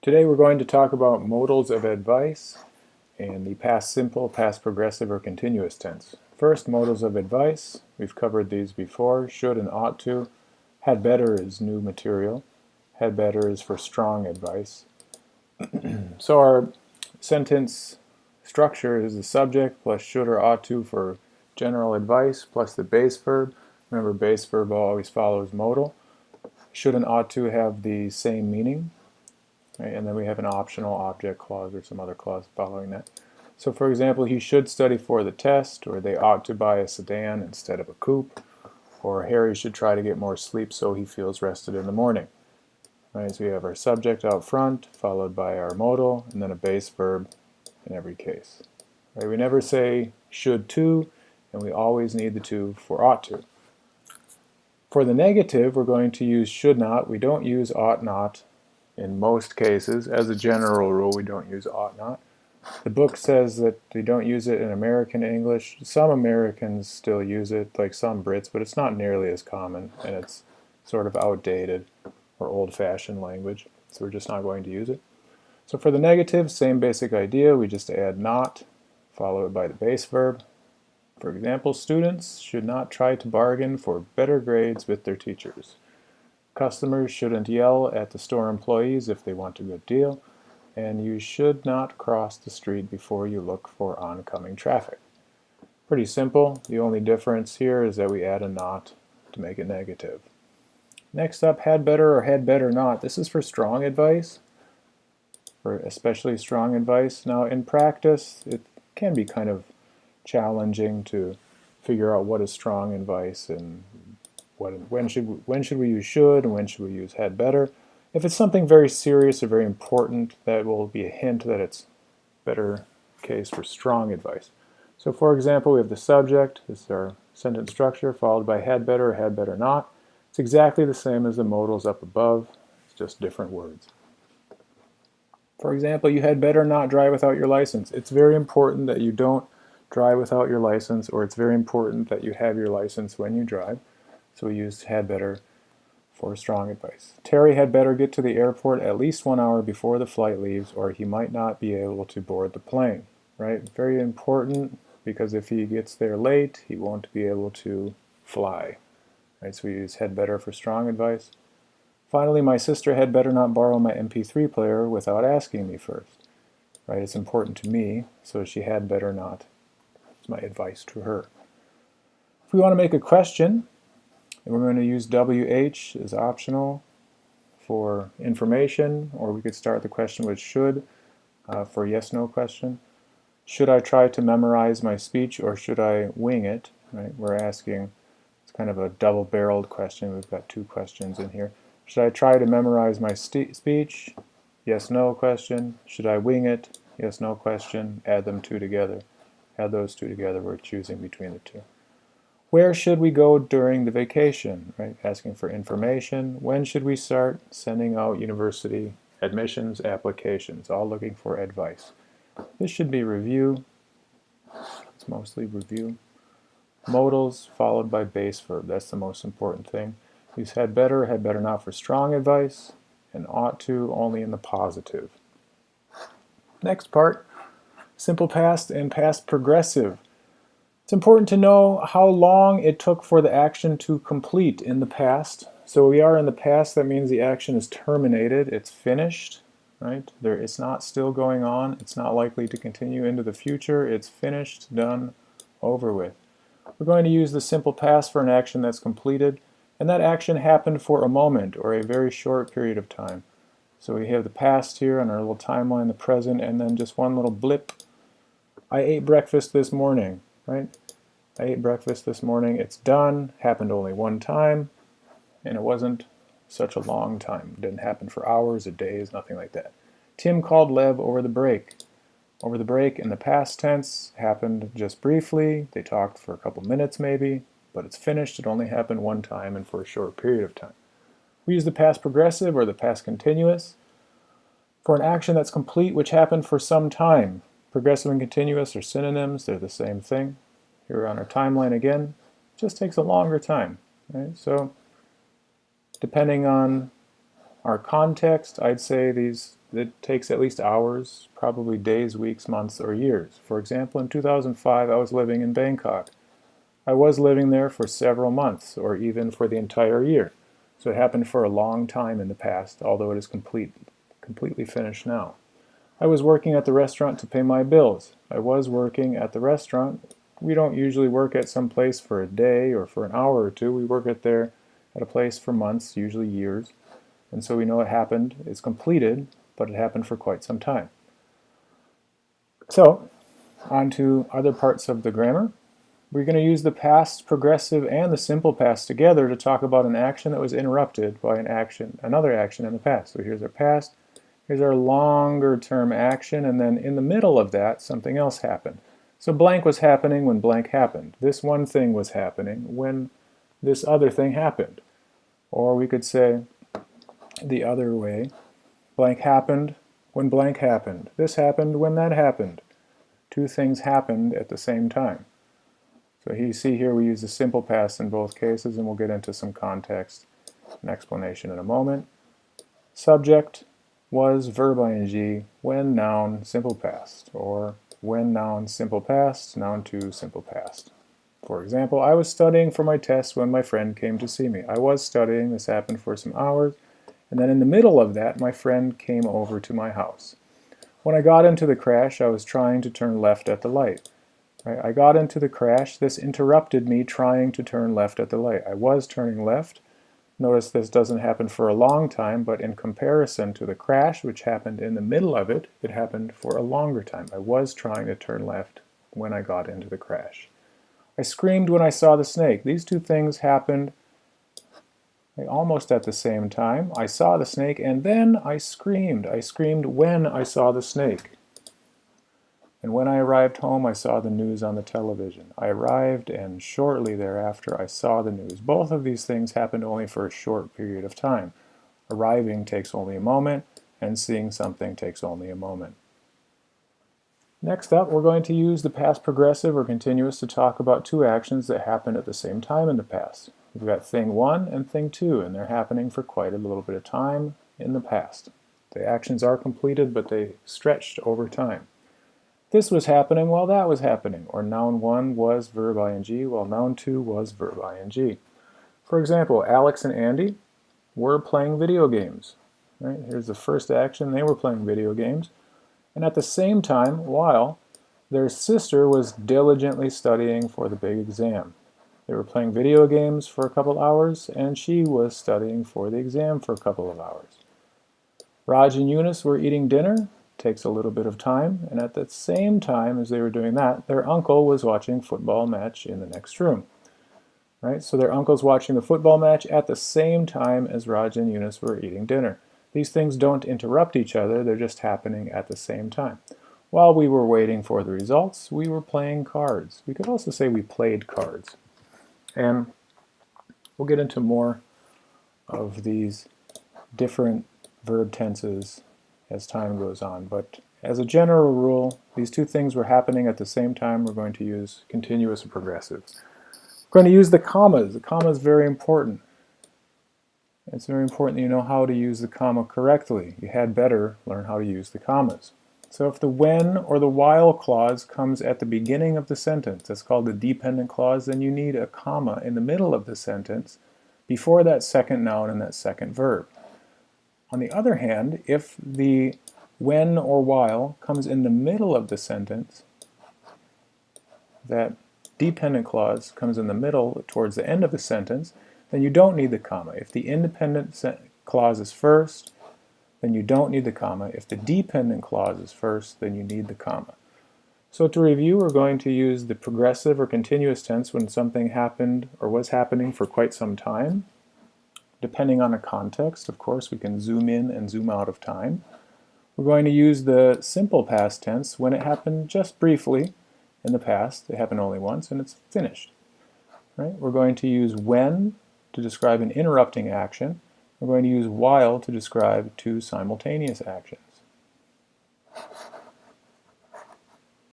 Today we're going to talk about modals of advice and the past simple, past progressive, or continuous tense. First, modals of advice. We've covered these before. Should and ought to. Had better is new material. Had better is for strong advice. So our sentence structure is the subject plus should or ought to for general advice plus the base verb. Remember, base verb always follows modal. Should and ought to have the same meaning. Right? And then we have an optional object clause or some other clause following that. So for example, he should study for the test, or they ought to buy a sedan instead of a coupe, or Harry should try to get more sleep so he feels rested in the morning. Right? So we have our subject out front, followed by our modal, and then a base verb in every case. Right? We never say should to, and we always need the to for ought to. For the negative, we're going to use should not. We don't use ought not in most cases. As a general rule, we don't use ought not. The book says that they don't use it in American English. Some Americans still use it, like some Brits, but it's not nearly as common, and it's sort of outdated or old-fashioned language, so we're just not going to use it. So for the negative, same basic idea. We just add not, follow it by the base verb. For example, students should not try to bargain for better grades with their teachers. Customers shouldn't yell at the store employees if they want a good deal, and you should not cross the street before you look for oncoming traffic. Pretty simple. The only difference here is that we add a not to make it negative. Next up, had better or had better not. This is for strong advice, for especially strong advice. Now in practice, it can be kind of challenging to figure out what is strong advice and when should we use should and when should we use had better. If it's something very serious or very important, that will be a hint that it's better case for strong advice. So for example, we have the subject, this is our sentence structure, followed by had better or had better not. It's exactly the same as the modals up above, it's just different words. For example, you had better not drive without your license. It's very important that you don't drive without your license, or it's very important that you have your license when you drive. So we used had better for strong advice. Terry had better get to the airport at least 1 hour before the flight leaves, or he might not be able to board the plane. Right? Very important, because if he gets there late, he won't be able to fly. Right? So we use had better for strong advice. Finally, my sister had better not borrow my MP3 player without asking me first. Right? It's important to me, so she had better not. It's my advice to her. If we want to make a question, we're going to use WH as optional for information, or we could start the question with should for yes-no question. Should I try to memorize my speech or should I wing it? Right? We're asking, it's kind of a double-barreled question. We've got two questions in here. Should I try to memorize my speech? Yes-no question. Should I wing it? Yes-no question. Add them two together. Add those two together. We're choosing between the two. Where should we go during the vacation? Right? Asking for information. When should we start sending out university admissions applications? All looking for advice. This should be review. It's mostly review. Modals followed by base verb. That's the most important thing. Use had better not for strong advice, and ought to only in the positive. Next part, simple past and past progressive. It's important to know how long it took for the action to complete in the past. So we are in the past, that means the action is terminated, it's finished, right? It's not still going on, it's not likely to continue into the future, it's finished, done, over with. We're going to use the simple past for an action that's completed, and that action happened for a moment or a very short period of time. So we have the past here on our little timeline, the present, and then just one little blip. I ate breakfast this morning. Right? I ate breakfast this morning. It's done. Happened only one time, and it wasn't such a long time. It didn't happen for hours or days, nothing like that. Tim called Lev over the break. Over the break in the past tense happened just briefly. They talked for a couple minutes maybe, but it's finished. It only happened one time and for a short period of time. We use the past progressive or the past continuous for an action that's complete which happened for some time. Progressive and continuous are synonyms, they're the same thing. Here on our timeline again, it just takes a longer time. Right? So depending on our context, I'd say these that takes at least hours, probably days, weeks, months, or years. For example, in 2005, I was living in Bangkok. I was living there for several months, or even for the entire year. So it happened for a long time in the past, although it is completely finished now. I was working at the restaurant to pay my bills. I was working at the restaurant. We don't usually work at some place for a day or for an hour or two. We work at a place for months, usually years. And so we know it happened. It's completed, but it happened for quite some time. So, on to other parts of the grammar. We're going to use the past progressive and the simple past together to talk about an action that was interrupted by another action in the past. So here's our past, here's our longer term action, and then in the middle of that, something else happened. So blank was happening when blank happened. This one thing was happening when this other thing happened. Or we could say the other way, blank happened when blank happened. This happened when that happened. Two things happened at the same time. So you see here we use the simple past in both cases, and we'll get into some context and explanation in a moment. Subject was verb ing when noun simple past, or when noun simple past, noun 2 simple past. For example, I was studying for my test when my friend came to see me. I was studying, this happened for some hours, and then in the middle of that my friend came over to my house. When I got into the crash, I was trying to turn left at the light. I got into the crash. This interrupted me trying to turn left at the light. I was turning left. Notice this doesn't happen for a long time, but in comparison to the crash, which happened in the middle of it, it happened for a longer time. I was trying to turn left when I got into the crash. I screamed when I saw the snake. These two things happened almost at the same time. I saw the snake and then I screamed. I screamed when I saw the snake. And when I arrived home, I saw the news on the television. I arrived, and shortly thereafter, I saw the news. Both of these things happened only for a short period of time. Arriving takes only a moment, and seeing something takes only a moment. Next up, we're going to use the past progressive or continuous to talk about two actions that happened at the same time in the past. We've got thing 1 and thing 2, and they're happening for quite a little bit of time in the past. The actions are completed, but they stretched over time. This was happening while that was happening, or noun 1 was verb ing while noun 2 was verb ing. For example, Alex and Andy were playing video games. Right? Here's the first action, they were playing video games. And at the same time, while their sister was diligently studying for the big exam. They were playing video games for a couple hours, and she was studying for the exam for a couple of hours. Raj and Eunice were eating dinner. Takes a little bit of time, and at the same time as they were doing that, their uncle was watching a football match in the next room. Right? So their uncle's watching the football match at the same time as Raj and Eunice were eating dinner. These things don't interrupt each other, they're just happening at the same time. While we were waiting for the results, we were playing cards. We could also say we played cards. And we'll get into more of these different verb tenses as time goes on, but as a general rule, these two things were happening at the same time. We're going to use continuous and progressive. We're going to use the commas. The comma is very important. It's very important that you know how to use the comma correctly. You had better learn how to use the commas. So if the when or the while clause comes at the beginning of the sentence, that's called the dependent clause, then you need a comma in the middle of the sentence before that second noun and that second verb. On the other hand, if the when or while comes in the middle of the sentence, that dependent clause comes in the middle towards the end of the sentence, then you don't need the comma. If the independent clause is first, then you don't need the comma. If the dependent clause is first, then you need the comma. So to review, we're going to use the progressive or continuous tense when something happened or was happening for quite some time. Depending on the context, of course, we can zoom in and zoom out of time. We're going to use the simple past tense when it happened just briefly in the past. It happened only once and it's finished. Right? We're going to use when to describe an interrupting action. We're going to use while to describe two simultaneous actions.